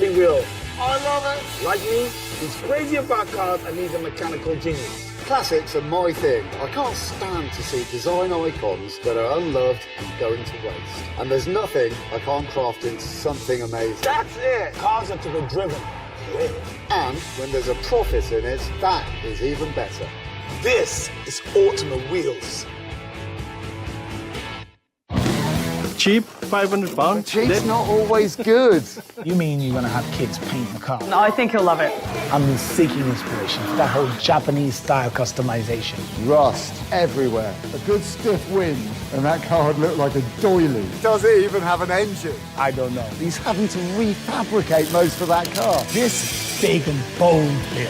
steering wheel. I love it. Like me, he's crazy about cars and he's a mechanical genius. Classics are my thing. I can't stand to see design icons that are unloved and going to waste. And there's nothing I can't craft into something amazing. That's it. Cars are to be driven. Yeah. And when there's a profit in it, that is even better. This is ultimate wheels. Cheap, £500. Cheap's not always good. You mean you're gonna have kids paint the car? No, I think he'll love it. I'm seeking inspiration for that whole Japanese style customization. Rust everywhere. A good stiff wind, and that car would look like a doily. Does it even have an engine? I don't know. He's having to refabricate most of that car. This big and bold build.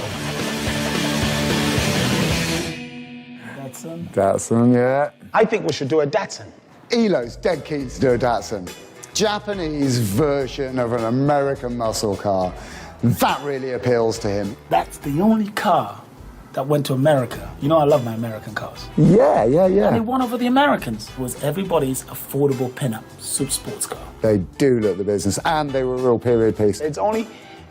Datsun? Datsun, yeah. I think we should do a Datsun. Elo's dead keen to do a Datsun. Japanese version of an American muscle car. That really appeals to him. That's the only car that went to America. You know I love my American cars. Yeah. And they won over the Americans. It was everybody's affordable pinup super sports car. They do look the business, and they were a real period piece. It's only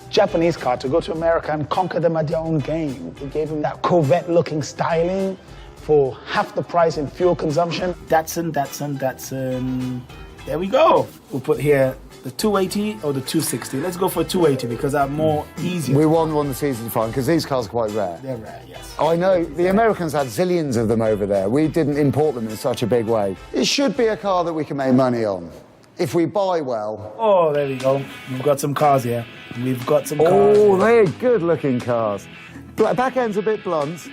Japanese car to go to America and conquer them at their own game. They gave them that Corvette-looking styling for half the price in fuel consumption. Datsun. There we go. We'll put here the 280 or the 260. Let's go for 280 because they're more easier. We want one that's easy to find, because these cars are quite rare. They're rare, yes. I know, the Americans had zillions of them over there. We didn't import them in such a big way. It should be a car that we can make money on. If we buy well. Oh, there we go. We've got some cars here. We've got some cars. Oh, they're good-looking cars. Back end's a bit blunt.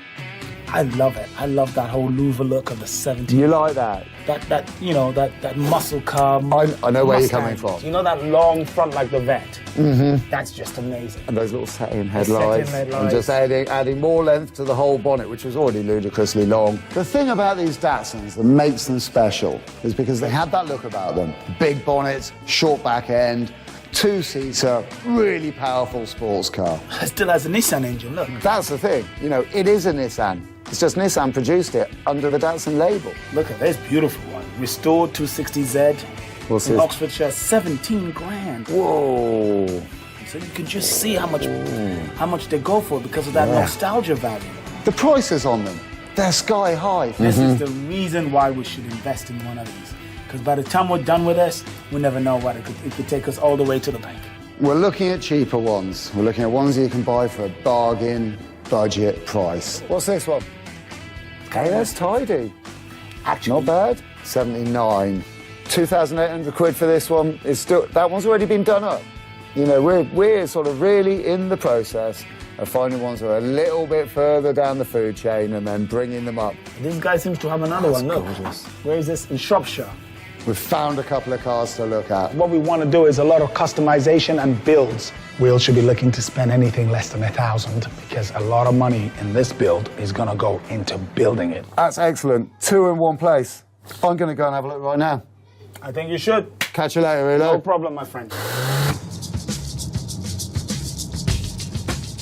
I love it. I love that whole Louvre look of the 70s. You like that? That muscle car. I know where you're Mustang. coming from. You know that long front like the Vet? Mm-hmm. That's just amazing. And those little set-in headlights. Set-in And just adding more length to the whole bonnet, which was already ludicrously long. The thing about these Datsuns that makes them special is because they had that look about them. Big bonnets, short back end, two-seater, really powerful sports car. It still has a Nissan engine, look. That's the thing. You know, it is a Nissan. It's just Nissan produced it under the Datsun label. Look at this beautiful one. Restored 260Z. What's in this? Oxfordshire, 17 grand. Whoa. So you can just see how much they go for because of that nostalgia value. The prices on them, they're sky high. This is the reason why we should invest in one of these. Because by the time we're done with this, we never know what it could take us all the way to the bank. We're looking at cheaper ones. We're looking at ones that you can buy for a bargain budget price. What's this one? Okay, that's tidy. Actually, Not bad. 79. 2,800 quid for this one. That one's already been done up. You know, we're sort of really in the process of finding ones that are a little bit further down the food chain and then bringing them up. this guy seems to have another one. Look, gorgeous. where is this? In Shropshire. We've found a couple of cars to look at. What we want to do is a lot of customization and builds. We should be looking to spend anything less than 1,000 because a lot of money in this build is going to go into building it. That's excellent. Two in one place. I'm going to go and have a look right now. I think you should. Catch you later, Elo. No problem, my friend.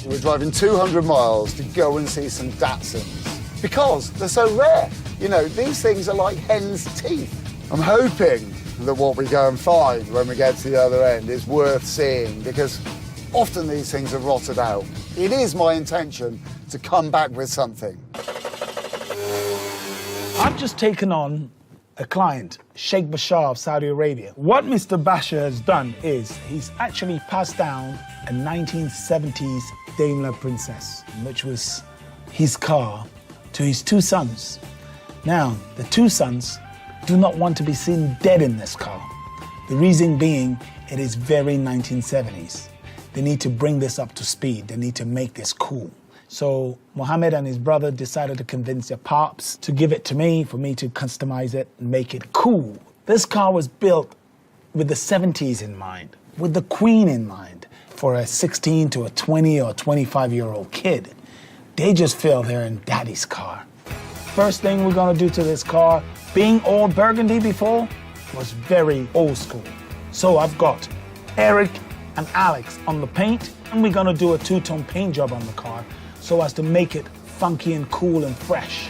We're driving 200 miles to go and see some Datsuns because they're so rare. You know, these things are like hen's teeth. I'm hoping that what we go and find when we get to the other end is worth seeing because often these things are rotted out. It is my intention to come back with something. I've just taken on a client, Sheikh Bashar of Saudi Arabia. What Mr. Bashar has done is he's actually passed down a 1970s Daimler Princess, which was his car, to his two sons. Now, the two sons do not want to be seen dead in this car. The reason being, it is very 1970s. They need to bring this up to speed. They need to make this cool. So Mohammed and his brother decided to convince their pops to give it to me, for me to customize it and make it cool. This car was built with the 70s in mind, with the Queen in mind. For a 16 to a 20 or 25-year-old kid, they just feel they're in daddy's car. First thing we're gonna do to this car, being all burgundy before, was very old school. So I've got Eric and Alex on the paint, and we're gonna do a two-tone paint job on the car so as to make it funky and cool and fresh.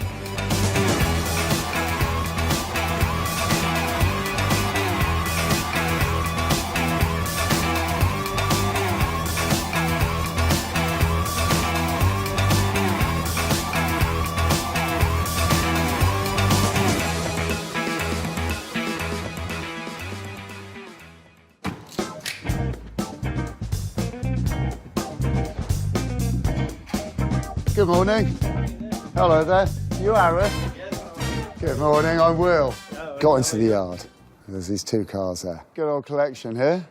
Good morning. Hello there. You Aaron? Good morning, I'm Will. Got into the yard. There's these two cars there. Good old collection here.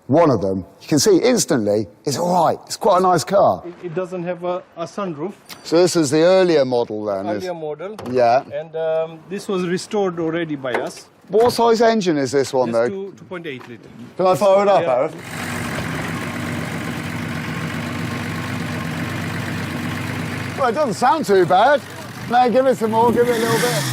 One of them, you can see instantly, it's all right. It's quite a nice car. It doesn't have a sunroof. So this is the earlier model then? Earlier model. Yeah. And this was restored already by us. What size engine is this one though? 2.8 litre. Can I fire it up, Yeah. Aaron? Well, it doesn't sound too bad. No, give it some more, give it a little bit.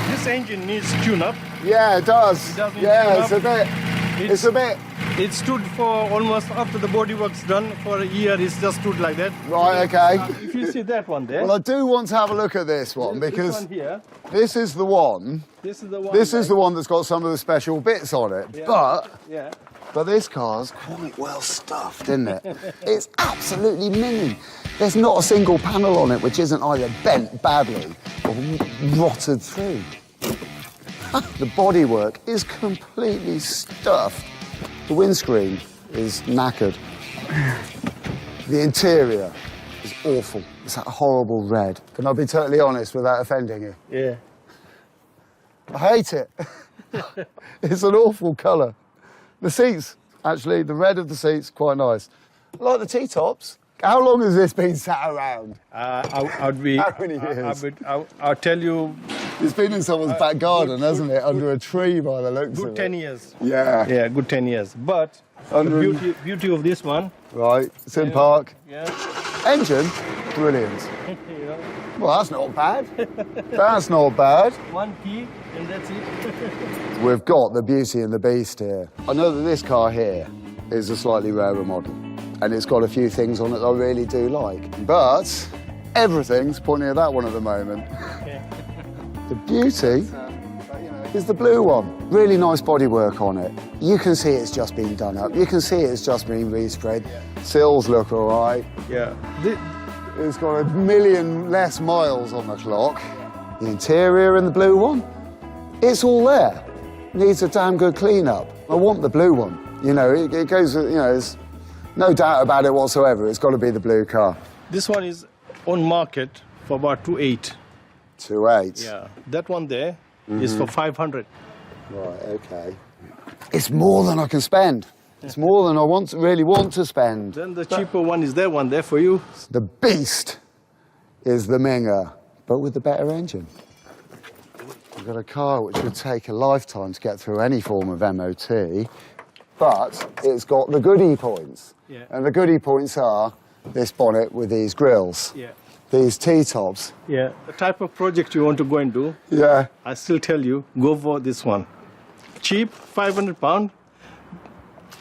This engine needs tune-up. Yeah, it does. It does need Yeah, tune-up. it's a bit. It stood for almost after the bodywork's done for a year. It's just stood like that. Right, okay. If you see that one there. Well, I do want to have a look at this one because this one here. this is the one. This is the one. This is the one that's got some of the special bits on it. Yeah. But this car's quite well stuffed, isn't it? It's absolutely minging. There's not a single panel on it which isn't either bent badly or rotted through. The bodywork is completely stuffed. The windscreen is knackered. The interior is awful. It's that horrible red. Can I be totally honest without offending you? Yeah. I hate it. It's an awful colour. The seats, actually, the red of the seats, quite nice. I like the T-tops. How long has this been sat around? I'd be. How many years? I'll tell you. It's been in someone's back garden, hasn't it? Under a tree by the looks of Good it. 10 years. Yeah. Yeah, good 10 years. But the beauty of this one. Right, it's in park. Yeah. Engine, brilliant. Yeah. Well, that's not bad. That's not bad. One key and that's it. We've got the Beauty and the Beast here. I know that this car here is a slightly rarer model, and it's got a few things on it that I really do like. But everything's pointing at that one at the moment. The Beauty is the blue one. Really nice bodywork on it. You can see it's just been done up. You can see it's just been respread. Sills look all right. Yeah. It's got a million less miles on the clock. The interior in the blue one, it's all there. Needs a damn good clean-up. I want the blue one. You know, it goes, you know, there's no doubt about it whatsoever. It's got to be the blue car. This one is on market for about 2.8. 2.8. Yeah. That one there is for 500. Right, okay. It's more than I can spend. It's more than I really want to spend. Then the cheaper one is that one there for you. The Beast is the Minger, but with the better engine. We've got a car which would take a lifetime to get through any form of MOT, but it's got the goodie points. Yeah. And the goodie points are this bonnet with these grills, Yeah. these T-tops. Yeah. The type of project you want to go and do, Yeah. I still tell you, go for this one. Cheap, £500.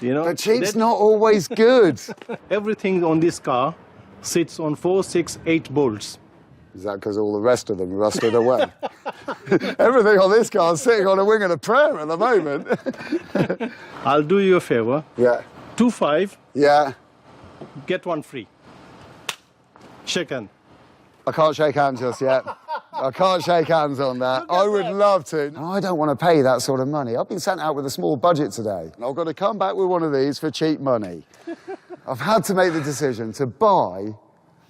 You know. But cheap's that- not always good. Everything on this car sits on 4, 6, 8 bolts. Is that because all the rest of them rusted away? Everything on this car is sitting on a wing and a prayer at the moment. I'll do you a favor. Yeah. 2.5, Yeah. get one free. Shake hand. I can't shake hands just yet. I can't shake hands on that. I would love to. And I don't want to pay that sort of money. I've been sent out with a small budget today, and I've got to come back with one of these for cheap money. I've had to make the decision to buy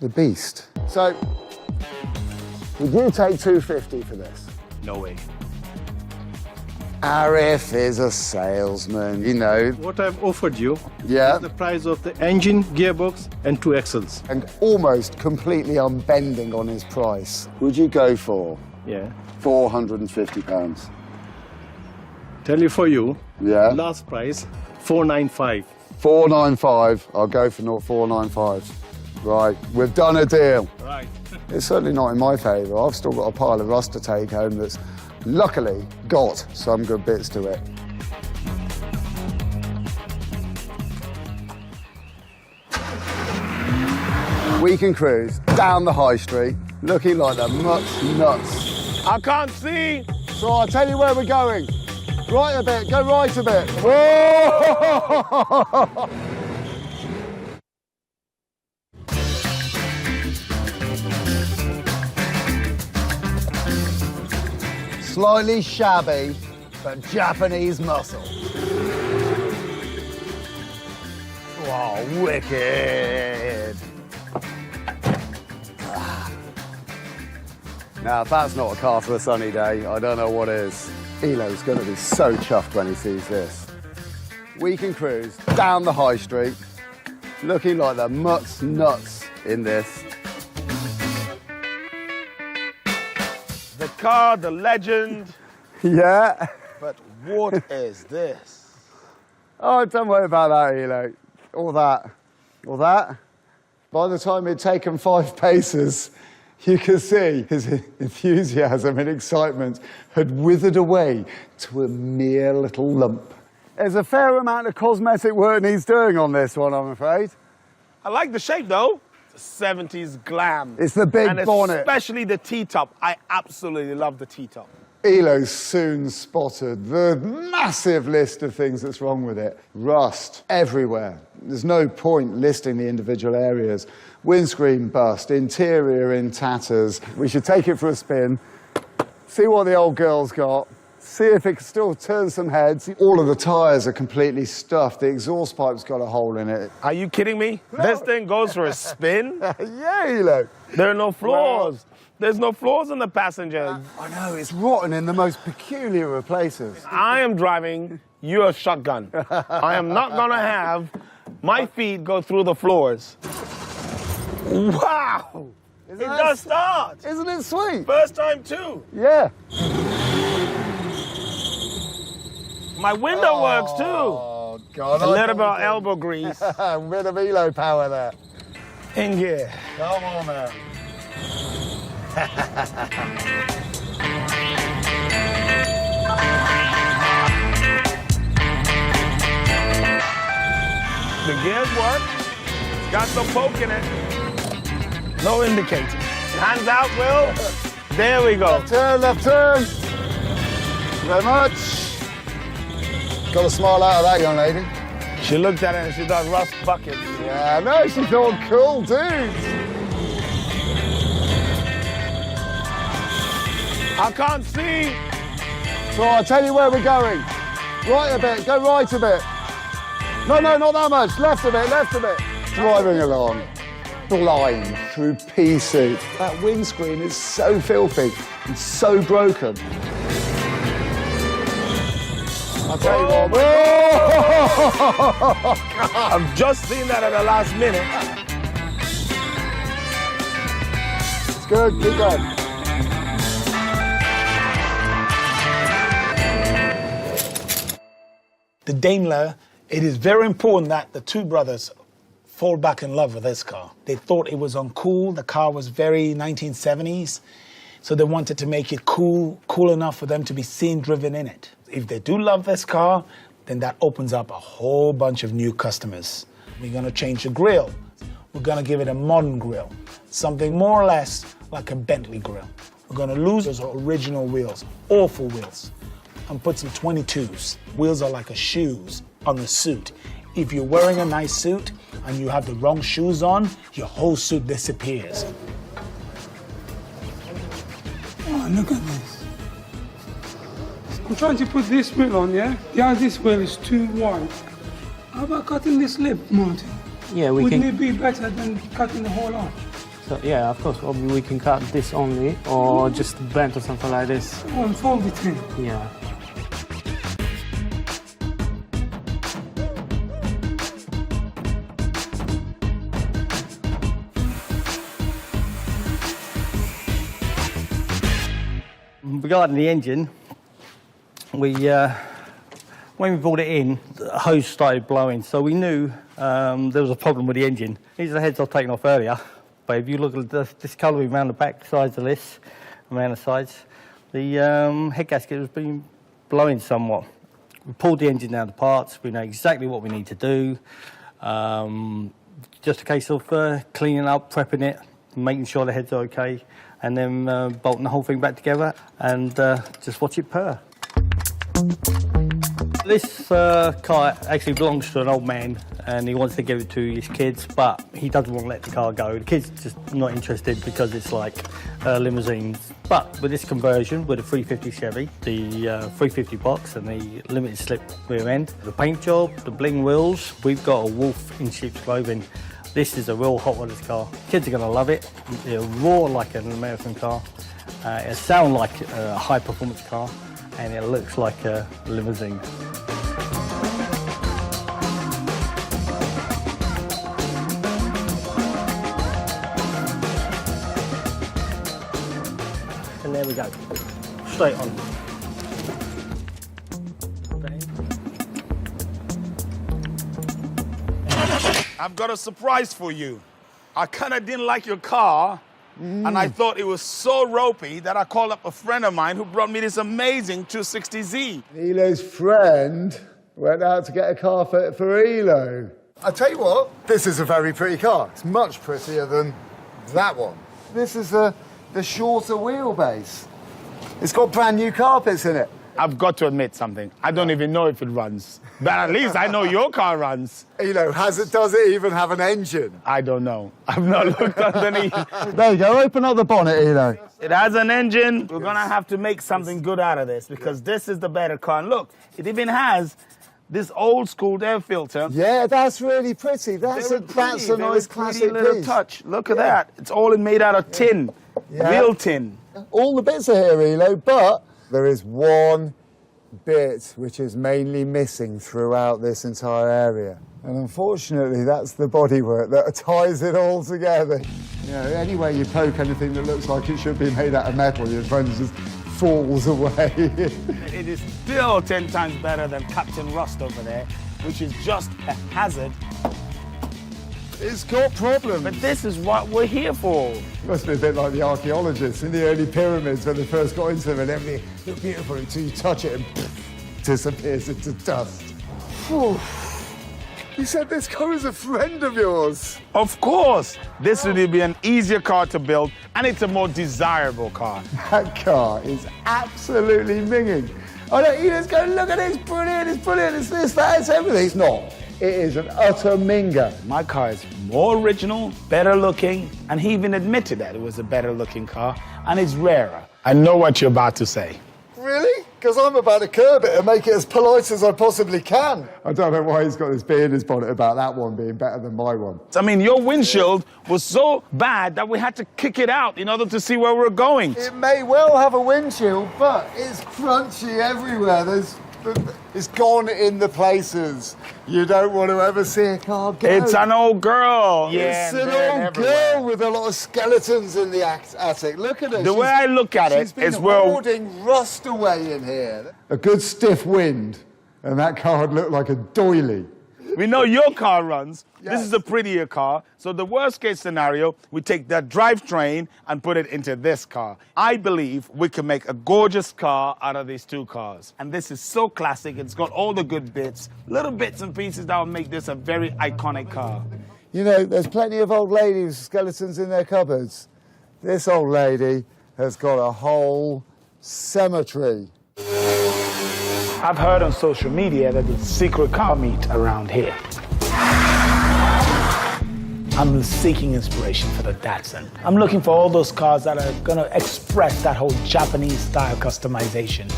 the Beast. So, would you take $250 for this? No way. Arif is a salesman, you know. What I've offered you Yeah. is the price of the engine, gearbox, and 2 axles. And almost completely unbending on his price. Would you go for Yeah. £450? Tell you for you, Yeah. last price, 495. 495. I'll go for 495. Right, we've done a deal. Right. It's certainly not in my favour. I've still got a pile of rust to take home that's luckily got some good bits to it. We can cruise down the high street looking like the much nuts. I can't see. So I'll tell you where we're going. Right a bit, go right a bit. Whoa! Slightly shabby, but Japanese muscle. Wow, wicked! Now, if that's not a car for a sunny day, I don't know what is. Elo's going to be so chuffed when he sees this. We can cruise down the high street, looking like the mutts nuts in this. The car, the legend. Yeah. But what is this? Oh, don't worry about that, Elo. All that. By the time he'd taken 5 paces, you could see his enthusiasm and excitement had withered away to a mere little lump. There's a fair amount of cosmetic work needs doing on this one, I'm afraid. I like the shape, though. It's 70s glam. It's the big bonnet. Especially the T-top. I absolutely love the T-top. Elo soon spotted the massive list of things that's wrong with it. Rust everywhere. There's no point listing the individual areas. Windscreen bust, interior in tatters. We should take it for a spin, see what the old girl's got, see if it can still turn some heads. All of the tyres are completely stuffed. The exhaust pipe's got a hole in it. Are you kidding me? No. This thing goes for a spin? Yeah, Elo. There are no floors. There's no floors in the passenger. I know, it's rotten in the most peculiar of places. I am driving your shotgun. I am not gonna have my feet go through the floors. Wow! It does start. Isn't it sweet? First time too. Yeah. My window works too. Oh, God. A little bit of elbow grease. A bit of Elo power there. In gear. Come on, man. The gears work. It's got some poke in it. No indicator. Hands out, Will. There we go. Left turn, left turn. Thank you very much. Got a smile out of that young lady. She looked at it and she thought rust buckets. Yeah, no, she thought cool dudes. I can't see. So I'll tell you where we're going. Right a bit, go right a bit. No, not that much. Left a bit, left a bit. Driving along, blind through pea soup. That windscreen is so filthy and so broken. I'll tell you what. I've just seen that at the last minute. It's good, keep going. The Daimler, it is very important that the two brothers fall back in love with this car. They thought it was uncool. The car was very 1970s. So they wanted to make it cool enough for them to be seen driven in it. If they do love this car, then that opens up a whole bunch of new customers. We're going to change the grille. We're going to give it a modern grille, something more or less like a Bentley grille. We're going to lose those original wheels, awful wheels, and put some 22s. Wheels are like a shoes on the suit. If you're wearing a nice suit and you have the wrong shoes on, your whole suit disappears. Oh, look at this. I'm trying to put this wheel on, yeah? Yeah, this wheel is too wide. How about cutting this lip, Martin? Yeah, Wouldn't it be better than cutting the whole arch? So, yeah, of course. Or we can cut this only, or just bend or something like this. Oh, and fold it in. Yeah. Regarding the engine, when we brought it in, the hose started blowing, so we knew there was a problem with the engine. These are the heads I've taken off earlier, but if you look at this colouring around the back sides of this, around the sides, the head gasket has been blowing somewhat. We pulled the engine down to parts, we know exactly what we need to do. Just a case of cleaning up, prepping it, making sure the heads are okay, and then bolting the whole thing back together and just watch it purr. This car actually belongs to an old man and he wants to give it to his kids, but he doesn't want to let the car go. The kids just not interested because it's like limousines. But with this conversion, with the 350 Chevy, the 350 box and the limited slip rear end, the paint job, the bling wheels, we've got a wolf in sheep's clothing. This is a real hot rodders car. Kids are going to love it. It'll roar like an American car. It'll sound like a high-performance car, and it looks like a limousine. And there we go, straight on. I've got a surprise for you. I kind of didn't like your car, and I thought it was so ropey that I called up a friend of mine who brought me this amazing 260Z. Elo's friend went out to get a car for Elo. I tell you what, this is a very pretty car. It's much prettier than that one. This is the shorter wheelbase. It's got brand new carpets in it. I've got to admit something. I don't even know if it runs. But at least I know your car runs. Elo, does it even have an engine? I don't know. I've not looked underneath. There you go, open up the bonnet, Elo. It has an engine. We're going to have to make something good out of this because this is the better car. And look, it even has this old school air filter. Yeah, that's really pretty. That's a nice classic little piece. touch. Look at that. It's all made out of tin. Yeah. Real tin. All the bits are here, Elo, but there is one bit which is mainly missing throughout this entire area. And unfortunately, that's the bodywork that ties it all together. You know, anywhere you poke anything that looks like it should be made out of metal, your friend just falls away. It is still 10 times better than Captain Rust over there, which is just a hazard. It's got problems. But this is what we're here for. It must be a bit like the archaeologists in the early pyramids when they first got into them and everything looked beautiful until you touch it and disappears into dust. Whew. You said this car was a friend of yours. Of course. This would be an easier car to build, and it's a more desirable car. That car is absolutely minging. I don't, you just go, look at it, it's brilliant, it's this, that, it's everything. It's not. It is an utter minger. My car is more original, better looking, and he even admitted that it was a better looking car, and it's rarer. I know what you're about to say. Really? Because I'm about to curb it and make it as polite as I possibly can. I don't know why he's got this bee in his bonnet about that one being better than my one. I mean, your windshield was so bad that we had to kick it out in order to see where we're going. It may well have a windshield, but it's crunchy everywhere. It's gone in the places you don't want to ever see a car go. It's an old girl. It's an old girl with a lot of skeletons in the attic. Look at her. The way I look at it is we're hoarding rust away in here. A good stiff wind, and that car would look like a doily. We know your car runs. Yes. This is a prettier car. So the worst case scenario, we take that drivetrain and put it into this car. I believe we can make a gorgeous car out of these two cars. And this is so classic. It's got all the good bits, little bits and pieces that will make this a very iconic car. You know, there's plenty of old ladies with skeletons in their cupboards. This old lady has got a whole cemetery. I've heard on social media that there's secret car meet around here. I'm seeking inspiration for the Datsun. I'm looking for all those cars that are gonna express that whole Japanese style customization.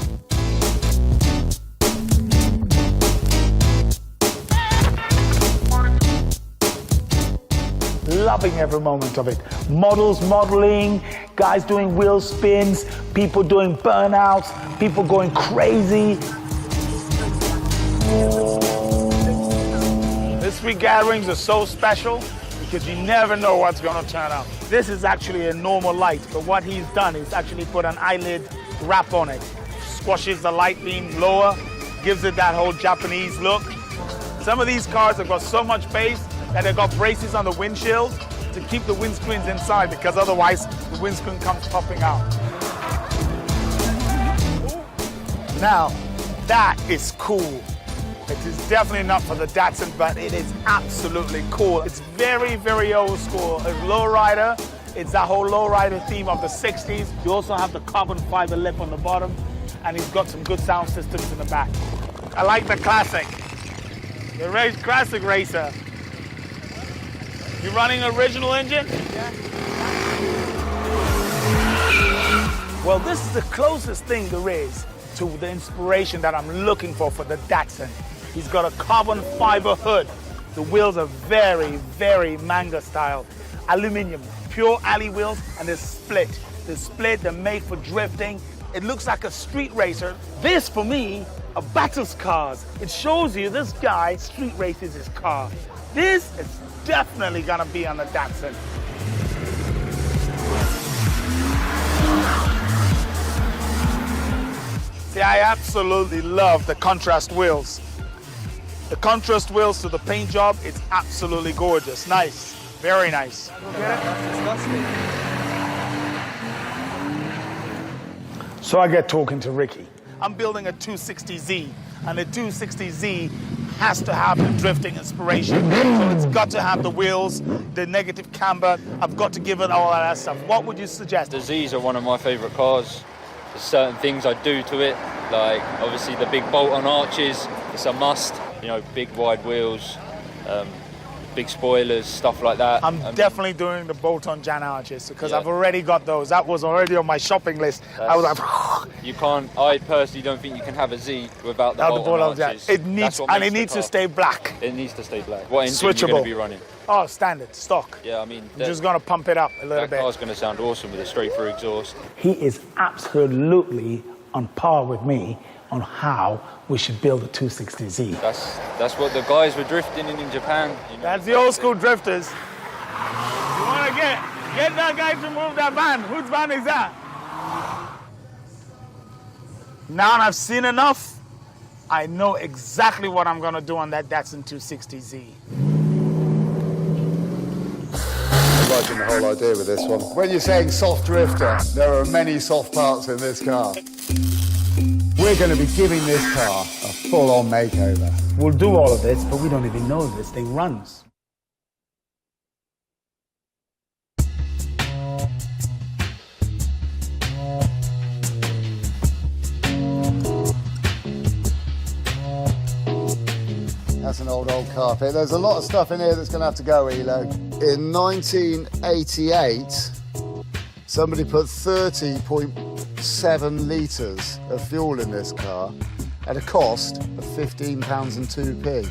Loving every moment of it. Models modeling, guys doing wheel spins, people doing burnouts, people going crazy. These three gatherings are so special because you never know what's going to turn up. This is actually a normal light, but what he's done is actually put an eyelid wrap on it. Squashes the light beam lower, gives it that whole Japanese look. Some of these cars have got so much bass that they've got braces on the windshield to keep the windscreens inside because otherwise the windscreen comes popping out. Now, that is cool. It is definitely not for the Datsun, but it is absolutely cool. It's very, very old school. It's lowrider. It's that whole lowrider theme of the 60s. You also have the carbon fiber lip on the bottom, and he's got some good sound systems in the back. I like the classic. The classic racer. You running original engine? Yeah. Well, this is the closest thing there is to the inspiration that I'm looking for the Datsun. He's got a carbon fiber hood. The wheels are very, very manga style. Aluminium, pure alley wheels, and they're split. They're split, they're made for drifting. It looks like a street racer. This, for me, are battles cars. It shows you this guy street races his car. This is definitely gonna be on the Datsun. See, I absolutely love the contrast wheels. The contrast wheels to the paint job, it's absolutely gorgeous. Nice, very nice. So I get talking to Ricky. I'm building a 260Z, and the 260Z has to have the drifting inspiration. So it's got to have the wheels, the negative camber. I've got to give it all of that stuff. What would you suggest? The Zs are one of my favourite cars. There's certain things I do to it, like obviously the big bolt-on arches, it's a must. You know, big wide wheels, big spoilers, stuff like that. I'm definitely doing the bolt-on Jan arches because I've already got those. That was already on my shopping list. I was like, you can't. I personally don't think you can have a Z without the bolt-on arches. It needs, and it needs to stay black. It needs to stay black. What engine are you going to be running? Oh, standard, stock. Yeah, I mean, I'm just going to pump it up a little bit. That car's going to sound awesome with a straight-through exhaust. He is absolutely on par with me on how we should build a 260Z. That's what the guys were drifting in Japan. You know? That's the old school drifters. You want to get that guy to move that van. Whose van is that? Now I've seen enough, I know exactly what I'm going to do on that Datsun 260Z. I'm liking the whole idea with this one. When you're saying soft drifter, there are many soft parts in this car. We're going to be giving this car a full-on makeover. We'll do all of this, but we don't even know this thing runs. That's an old carpet. There's a lot of stuff in here that's going to have to go, Elo. In 1988, somebody put 30.7 litres of fuel in this car at a cost of £15 and 2p.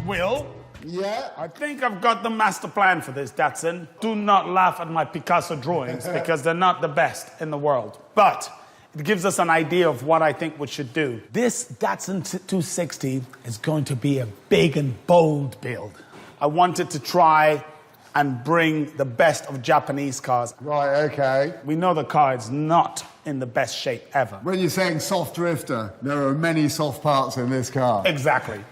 Will? Yeah? I think I've got the master plan for this, Datsun. Do not laugh at my Picasso drawings because they're not the best in the world. But it gives us an idea of what I think we should do. This Datsun 260 is going to be a big and bold build. I wanted to try and bring the best of Japanese cars. Right, okay. We know the car is not in the best shape ever. When you're saying soft drifter, there are many soft parts in this car. Exactly.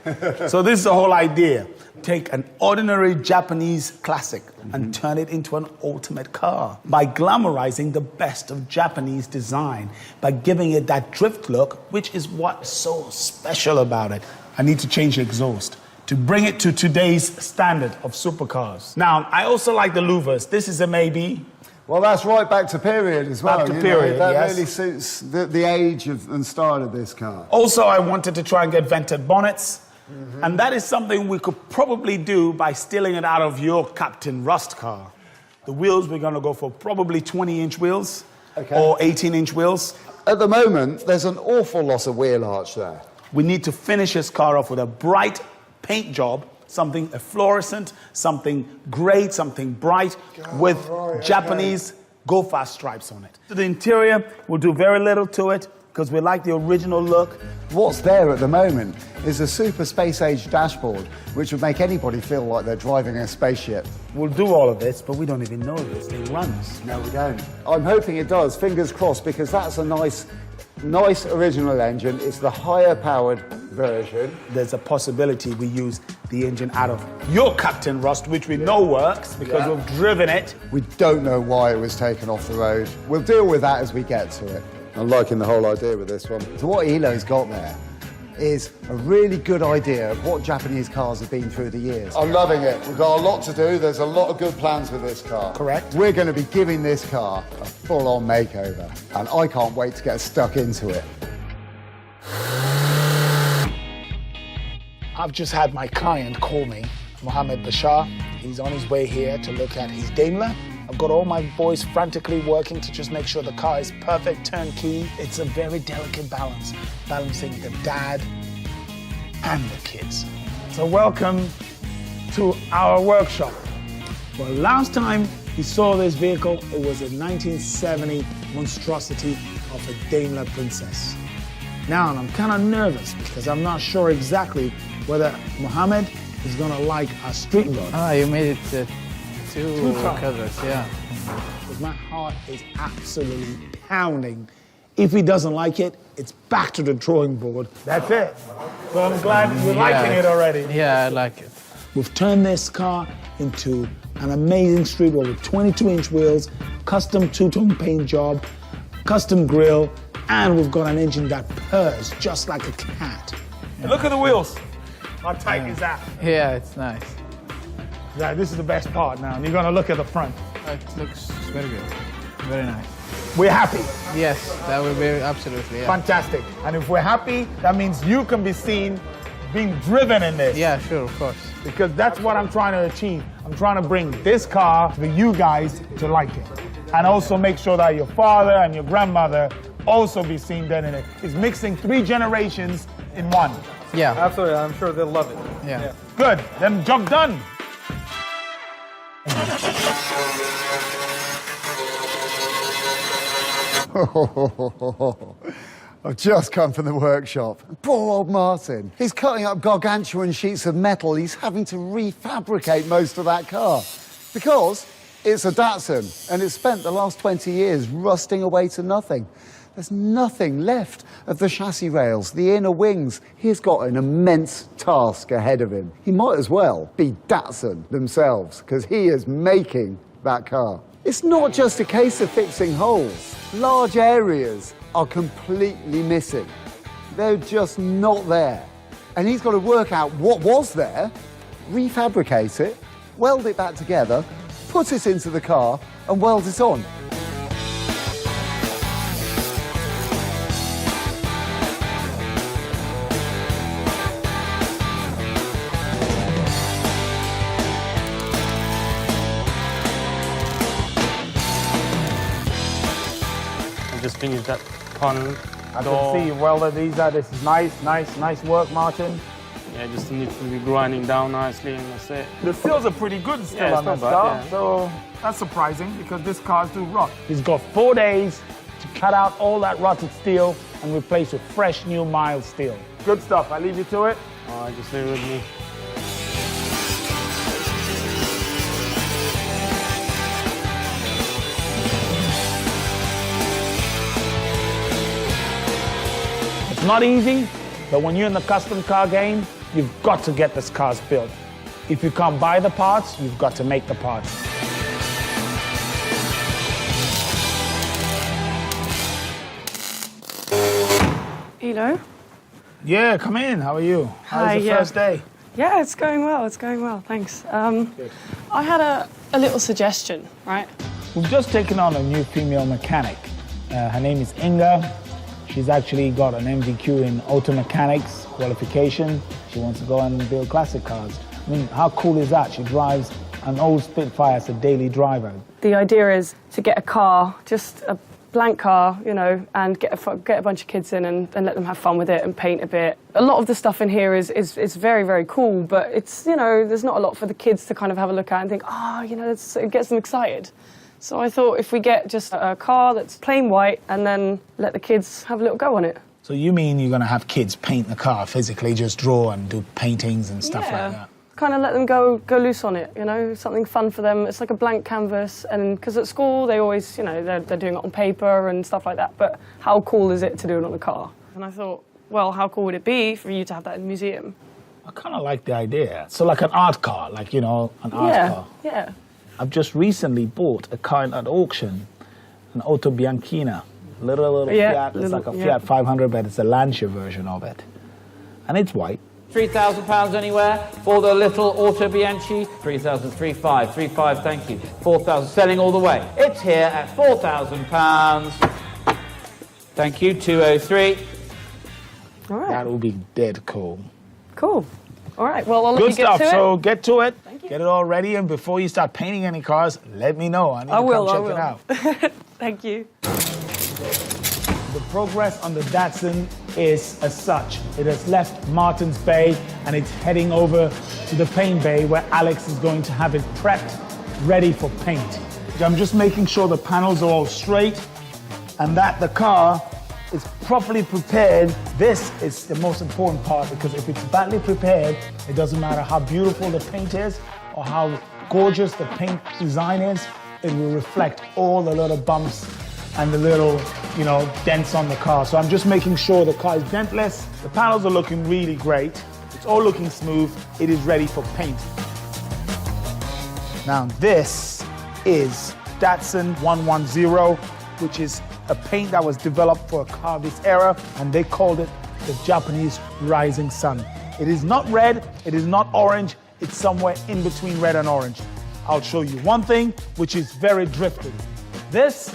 So this is the whole idea. Take an ordinary Japanese classic and turn it into an ultimate car by glamorizing the best of Japanese design, by giving it that drift look, which is what's so special about it. I need to change the exhaust to bring it to today's standard of supercars. Now, I also like the louvers. This is a maybe. Well, that's right back to period as well. Back to period, that yes. really suits the age and style of this car. Also, I wanted to try and get vented bonnets. And that is something we could probably do by stealing it out of your Captain Rust car. The wheels, we're going to go for probably 20-inch wheels or 18-inch wheels. At the moment, there's an awful lot of wheel arch there. We need to finish this car off with a bright paint job, something fluorescent, something great, something bright, with Japanese go-fast stripes on it. The interior, we'll do very little to it because we like the original look. What's there at the moment is a super space-age dashboard, which would make anybody feel like they're driving a spaceship. We'll do all of this, but we don't even know this thing runs. No, we don't. I'm hoping it does, fingers crossed, because that's a nice original engine. It's the higher-powered version. There's a possibility we use the engine out of your Captain Rust, which we know works because we've driven it. We don't know why it was taken off the road. We'll deal with that as we get to it. I'm liking the whole idea with this one. So what Elo's got there is a really good idea of what Japanese cars have been through the years. I'm loving it. We've got a lot to do. There's a lot of good plans with this car. Correct. We're going to be giving this car a full-on makeover, and I can't wait to get stuck into it. I've just had my client call me, Mohammed Bashar. He's on his way here to look at his Daimler. I've got all my boys frantically working to just make sure the car is perfect, turnkey. It's a very delicate balance, balancing the dad and the kids. So welcome to our workshop. Well, last time you saw this vehicle, it was a 1970 monstrosity of a Daimler Princess. Now, I'm kind of nervous because I'm not sure exactly whether Mohammed is gonna like our street rod. Ah, you made it two colors, yeah. Because my heart is absolutely pounding. If he doesn't like it, it's back to the drawing board. That's it. So I'm glad you're liking it already. Yeah, I like it. We've turned this car into an amazing street rod with 22-inch wheels, custom two-tone paint job, custom grille, and we've got an engine that purrs just like a cat. Look at the wheels. How tight is that? Yeah, it's nice. Yeah, this is the best part now. And you're gonna look at the front. It looks very good. Very nice. We're happy. Yes, that will be absolutely, yeah. Fantastic. And if we're happy, that means you can be seen being driven in this. Yeah, sure, of course. Because that's what I'm trying to achieve. I'm trying to bring this car for you guys to like it. And also make sure that your father and your grandmother also be seen then in it. It's mixing 3 generations in one. Yeah. Absolutely, I'm sure they'll love it. Yeah. Good, then job done. I've just come from the workshop. Poor old Martin. He's cutting up gargantuan sheets of metal. He's having to refabricate most of that car because it's a Datsun and it's spent the last 20 years rusting away to nothing. There's nothing left of the chassis rails, the inner wings. He's got an immense task ahead of him. He might as well be Datsun themselves because he is making that car. It's not just a case of fixing holes. Large areas are completely missing. They're just not there. And he's got to work out what was there, refabricate it, weld it back together, put it into the car and weld it on. Just finished that panel. I can see you welded these out. This is nice work, Martin. Yeah, just need to be grinding down nicely and that's it. The seals are pretty good still Yeah, on it's this not car, bad, yeah. so that's surprising because this car's do rot. He's got 4 days to cut out all that rotted steel and replace with fresh, new, mild steel. Good stuff. I leave you to it. Just leave it with me. It's not easy, but when you're in the custom car game, you've got to get this cars built. If you can't buy the parts, you've got to make the parts. Hello. Yeah, come in. How are you? How Hi, was the yeah. first day? Yeah, it's going well, thanks. I had a little suggestion, right? We've just taken on a new female mechanic. Her name is Inga. She's actually got an MVQ in auto mechanics qualification. She wants to go and build classic cars. I mean, how cool is that? She drives an old Spitfire as a daily driver. The idea is to get a car, just a blank car, you know, and get a bunch of kids in and let them have fun with it and paint a bit. A lot of the stuff in here is very, very cool, but it's, you know, there's not a lot for the kids to kind of have a look at and think, oh, you know, it gets them excited. So I thought if we get just a car that's plain white and then let the kids have a little go on it. So you mean you're going to have kids paint the car, physically just draw and do paintings and stuff like that? Kind of let them go loose on it, you know, something fun for them. It's like a blank canvas, and because at school they always, you know, they're doing it on paper and stuff like that, but how cool is it to do it on a car? And I thought, well, how cool would it be for you to have that in a museum? I kind of like the idea. So like an art car, like, you know, an art car. Yeah. I've just recently bought a car at auction, an Auto Bianchina, little Fiat. It's like a Fiat 500, but it's a Lancia version of it, and it's white. £3,000 anywhere for the little Auto Bianchi. 3,000, 3,500, 3,500, thank you. 4,000, selling all the way. It's here at £4,000. Thank you, 203. All right. That would be dead cool. Cool. All right, well, I'll let Good you get stuff. to it. So get to it. Thank you. Get it all ready, and before you start painting any cars, let me know. I need to come check it out. Thank you. The progress on the Datsun is as such. It has left Martin's Bay and it's heading over to the paint bay where Alex is going to have it prepped, ready for paint. I'm just making sure the panels are all straight and that the car is properly prepared. This is the most important part, because if it's badly prepared, it doesn't matter how beautiful the paint is or how gorgeous the paint design is, it will reflect all the little bumps and the little, dents on the car. So I'm just making sure the car is dentless. The panels are looking really great. It's all looking smooth. It is ready for paint. Now this is Datsun 110, which is a paint that was developed for a car of this era, and they called it the Japanese Rising Sun. It is not red, it is not orange, it's somewhere in between red and orange. I'll show you one thing, which is very drifty. This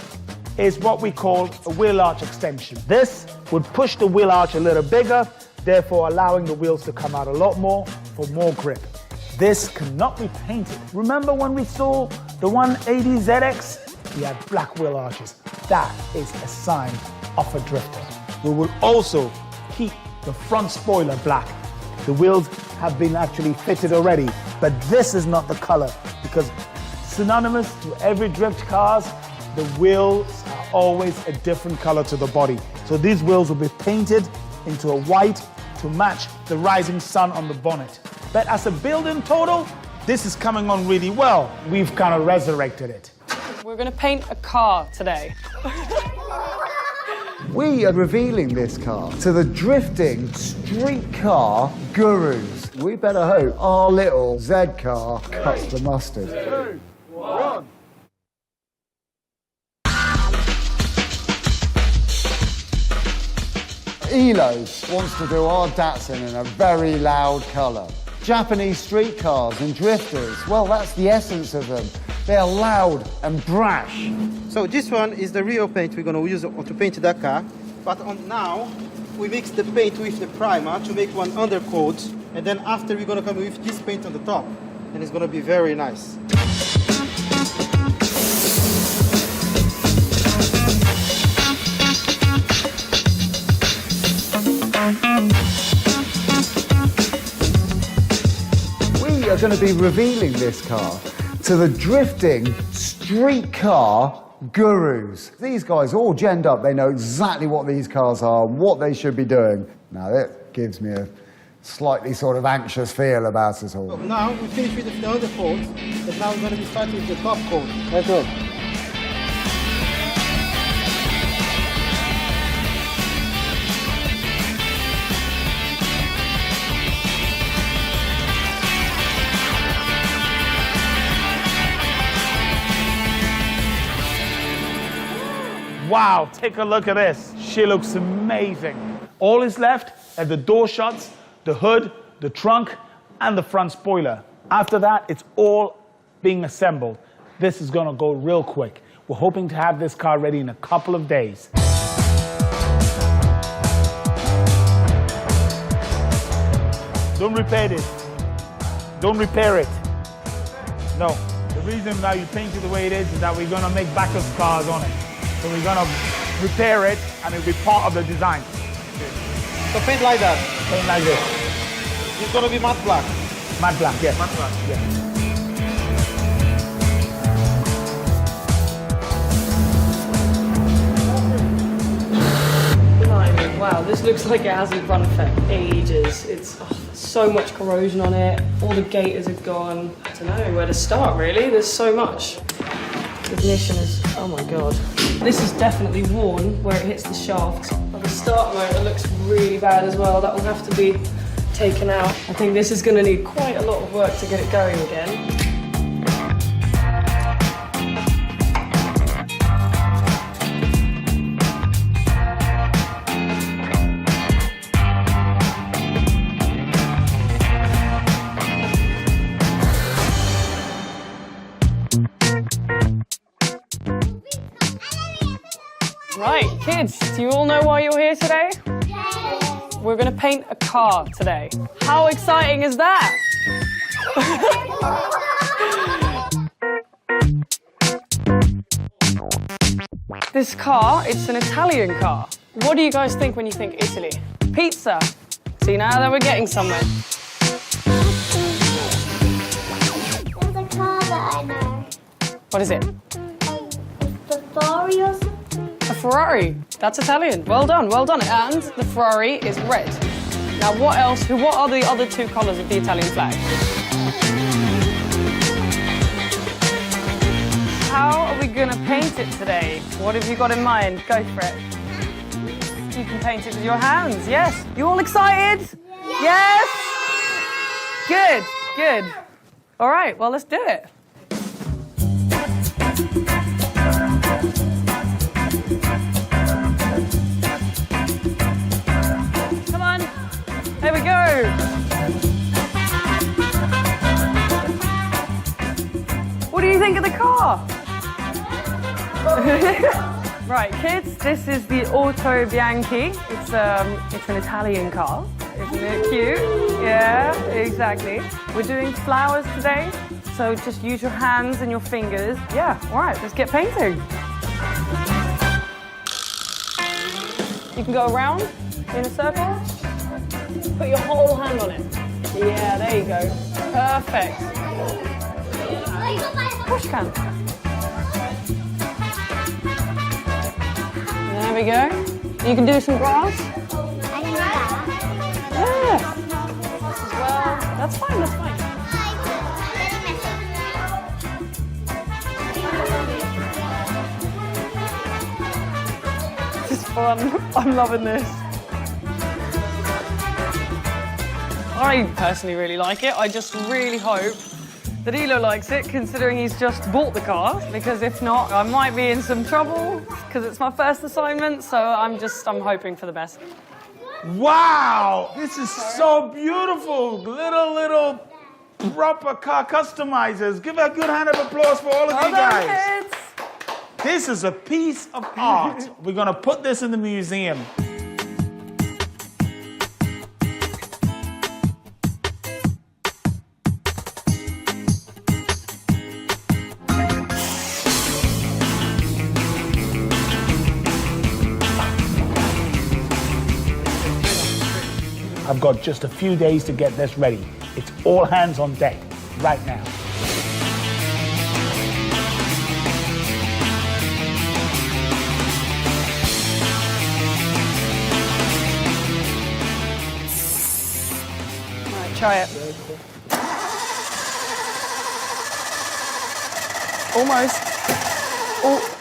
is what we call a wheel arch extension. This would push the wheel arch a little bigger, therefore allowing the wheels to come out a lot more for more grip. This cannot be painted. Remember when we saw the 180 ZX? He had black wheel arches. That is a sign of a drifter. We will also keep the front spoiler black. The wheels have been actually fitted already, but this is not the color, because synonymous to every drift cars, the wheels are always a different color to the body. So these wheels will be painted into a white to match the rising sun on the bonnet. But as a build in total, this is coming on really well. We've kind of resurrected it. We're going to paint a car today. We are revealing this car to the drifting street car gurus. We better hope our little Z car cuts the mustard. 2, 1. Elo wants to do our Datsun in a very loud colour. Japanese street cars and drifters, well, that's the essence of them. They are loud and brash. So this one is the real paint we're going to use to paint the car. But now, we mix the paint with the primer to make one undercoat. And then after, we're going to come with this paint on the top. And it's going to be very nice. We are going to be revealing this car to the drifting street car gurus. These guys all genned up. They know exactly what these cars are, what they should be doing. Now that gives me a slightly sort of anxious feel about it all. So now we finish with the undercoat, but now we're going to be starting with the top coat. That's it. Wow, take a look at this. She looks amazing. All is left are the door shuts, the hood, the trunk, and the front spoiler. After that, it's all being assembled. This is gonna go real quick. We're hoping to have this car ready in a couple of days. Don't repair this. Don't repair it. No. The reason why you paint it the way it is that we're gonna make backup cars on it. So we're gonna repair it and it'll be part of the design. So paint like that. Paint like this. It's gonna be matte black. Matte black, yes. Matte black. Yes. Wow, this looks like it hasn't run for ages. It's so much corrosion on it. All the gaiters are gone. I don't know where to start, really. There's so much. The ignition is, oh my God. This is definitely worn where it hits the shaft. The start motor looks really bad as well. That will have to be taken out. I think this is going to need quite a lot of work to get it going again. Right, kids, do you all know why you're here today? Yes. We're going to paint a car today. How exciting is that? This car, it's an Italian car. What do you guys think when you think Italy? Pizza. See, now that we're getting somewhere. There's a car that I know. What is it? The Ferrari or something? A Ferrari. That's Italian. Well done, well done. And the Ferrari is red. Now, what else? What are the other two colours of the Italian flag? How are we going to paint it today? What have you got in mind? Go for it. You can paint it with your hands, yes. You all excited? Yes? Good, good. All right, well, let's do it. Come on. There we go. What do you think of the car? Right, kids, this is the Auto Bianchi. It's an Italian car. Isn't it cute? Yeah, exactly. We're doing flowers today, so just use your hands and your fingers. Yeah, all right, let's get painting. You can go around in a circle. Put your whole hand on it. Yeah, there you go. Perfect. Push can. There we go. You can do some grass. I can do that. Yeah. Well, that's fine, that's fine. This is fun. I'm loving this. I personally really like it. I just really hope that Elo likes it, considering he's just bought the car, because if not, I might be in some trouble, because it's my first assignment, so I'm hoping for the best. Wow, this is so beautiful. Little proper car customizers. Give a good hand of applause for all of you guys. Kids. This is a piece of art. We're gonna put this in the museum. I've got just a few days to get this ready. It's all hands on deck right now. All right, try it. Almost. Oh,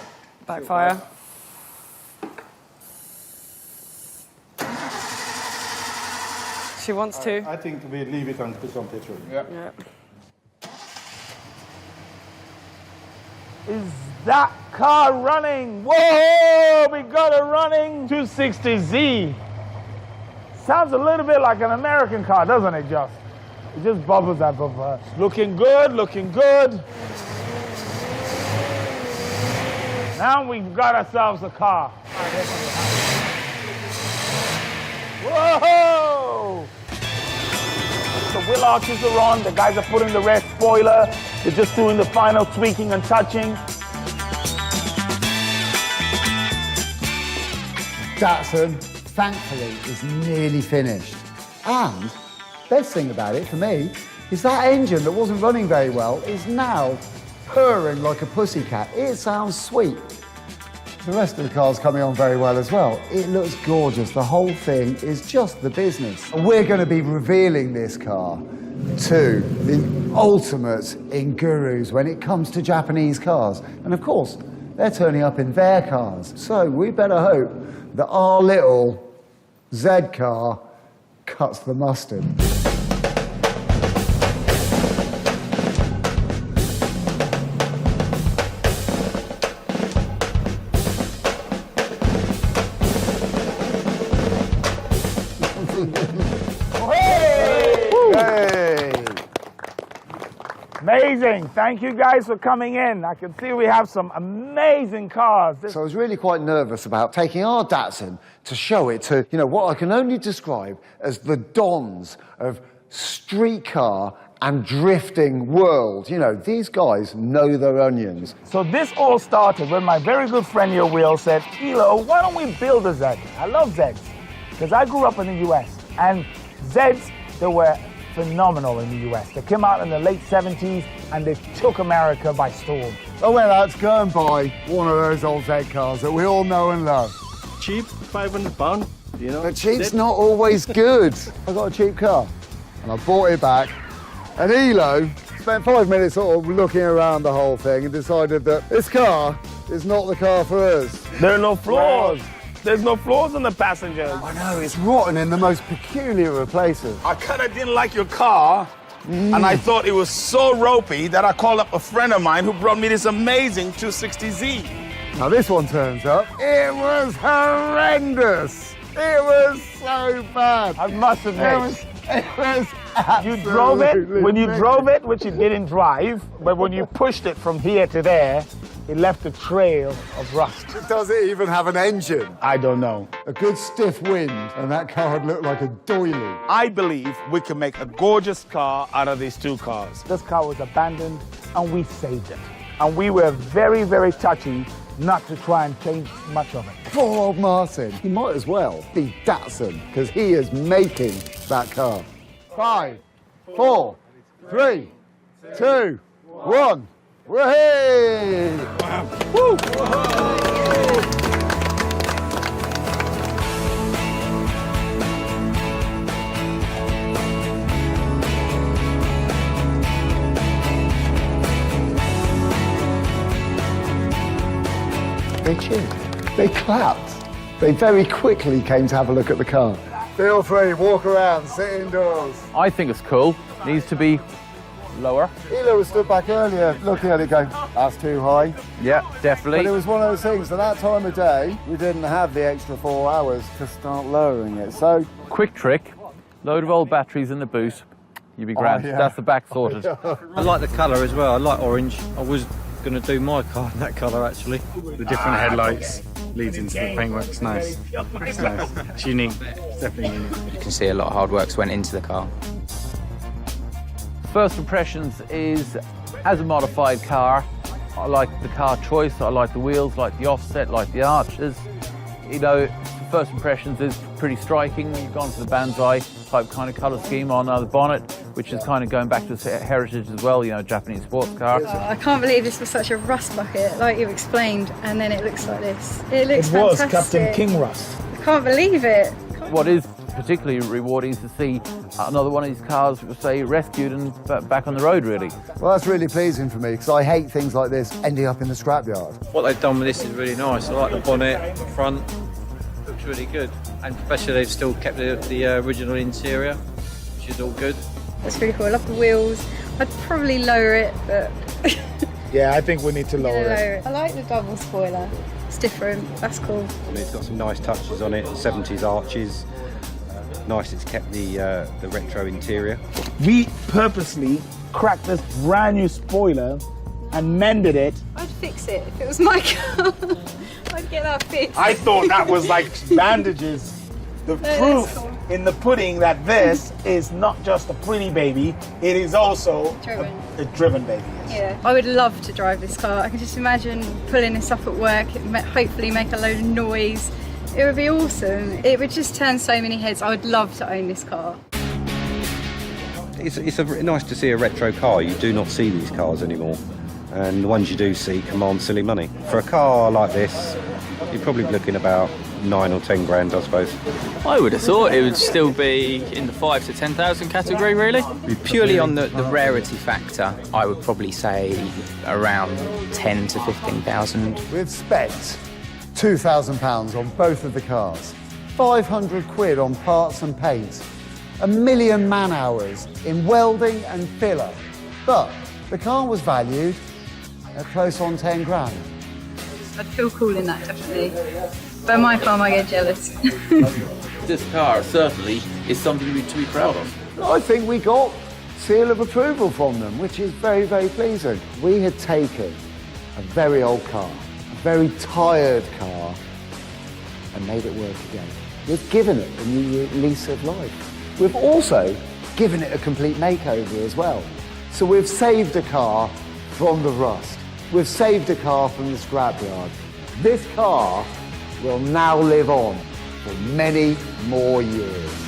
backfire. She wants to. I think we leave it and put on petrol. Yeah. Is that car running? Whoa, we got a running 260Z. Sounds a little bit like an American car, doesn't it, Just? It just bubbles up of us. Looking good, looking good. Now we've got ourselves a car. Whoa! The wheel arches are on, the guys are putting the rear spoiler, they're just doing the final tweaking and touching. Datsun, thankfully, is nearly finished. And best thing about it for me is that engine that wasn't running very well is now purring like a pussycat. It sounds sweet. The rest of the car's coming on very well as well. It looks gorgeous. The whole thing is just the business. We're going to be revealing this car to the ultimate in gurus when it comes to Japanese cars. And of course, they're turning up in their cars. So we better hope that our little Z car cuts the mustard. Amazing. Thank you guys for coming in. I can see we have some amazing cars. So I was really quite nervous about taking our Datsun to show it to, you know, what I can only describe as the dons of streetcar and drifting world. You know, these guys know their onions. So this all started when my very good friend here, Will, said, Elo, why don't we build a Z? I love Zs, because I grew up in the US, and Zs, they were phenomenal in the US. They came out in the late 70s, and they took America by storm. I went out to go and buy one of those old Z cars that we all know and love. Cheap, £500, you know. But cheap's not always good. I got a cheap car, and I bought it back. And Elo spent 5 minutes sort of looking around the whole thing and decided that this car is not the car for us. There are no flaws. There's no flaws in the passengers. I know, it's rotten in the most peculiar of places. I kind of didn't like your car, and I thought it was so ropey that I called up a friend of mine who brought me this amazing 260Z. Now this one turns up. It was horrendous. It was so bad. I must admit. It was You drove it, when you drove it, which you didn't drive, but when you pushed it from here to there, it left a trail of rust. Does it even have an engine? I don't know. A good stiff wind, and that car would look like a doily. I believe we can make a gorgeous car out of these two cars. This car was abandoned, and we saved it. And we were very, very touchy not to try and change much of it. Poor old Martin. He might as well be Datsun, because he is making that car. 5, 4, 3, 2, 1. Whee! Woo! They cheered. They clapped. They very quickly came to have a look at the car. Feel free, walk around, sit indoors. I think it's cool. Needs to be lower. Elo was stood back earlier looking at it going, that's too high. Yeah, definitely. But it was one of those things, at that time of day, we didn't have the extra 4 hours to start lowering it, so... Quick trick, load of old batteries in the boot, you'll be grand. yeah. That's the back sorted. I like the colour as well, I like orange. I was going to do my car in that colour actually. The different headlights leads into the paintwork. It's nice. It's nice. It's unique. It's definitely unique. You can see a lot of hard work's went into the car. First impressions is, as a modified car, I like the car choice, I like the wheels, like the offset, like the arches. You know, first impressions is pretty striking. You've gone for the Banzai type kind of colour scheme on the bonnet, which is kind of going back to its heritage as well, you know, Japanese sports car. Oh, I can't believe this was such a rust bucket, like you explained, and then it looks like this. It looks fantastic. It was Captain King Rust. I can't believe it. What is particularly rewarding is to see another one of these cars, say, rescued and back on the road, really. Well, that's really pleasing for me, because I hate things like this ending up in the scrapyard. What they've done with this is really nice. I like the bonnet, the front, looks really good. And especially they've still kept the original interior, which is all good. That's really cool. I love the wheels. I'd probably lower it, but... Yeah, I think we need to lower it. I like the double spoiler. It's different. That's cool. It's got some nice touches on it, 70s arches. Nice, it's kept the retro interior. We purposely cracked this brand new spoiler and mended it. I'd fix it if it was my car. I'd get that fixed. I thought that was like bandages. The proof in the pudding that this is not just a pretty baby, it is also a driven baby. Yes. Yeah, I would love to drive this car. I can just imagine pulling this up at work, hopefully make a load of noise. It would be awesome. It would just turn so many heads. I would love to own this car. It's nice to see a retro car. You do not see these cars anymore. And the ones you do see command silly money. For a car like this, you're probably looking about 9 or 10 grand, I suppose. I would have thought it would still be in the 5,000 to 10,000 category, really. Purely on the rarity factor, I would probably say around 10 to 15,000. We've spent £2,000 on both of the cars, 500 quid on parts and paint, 1 million man hours in welding and filler. But the car was valued at close on 10 grand. I'd feel cool in that, definitely. But my car might get jealous. This car certainly is something to be proud of. I think we got seal of approval from them, which is very, very pleasing. We had taken a very old car, a very tired car, and made it work again. We've given it a new lease of life. We've also given it a complete makeover as well. So we've saved a car from the rust. We've saved a car from the scrapyard. This car will now live on for many more years.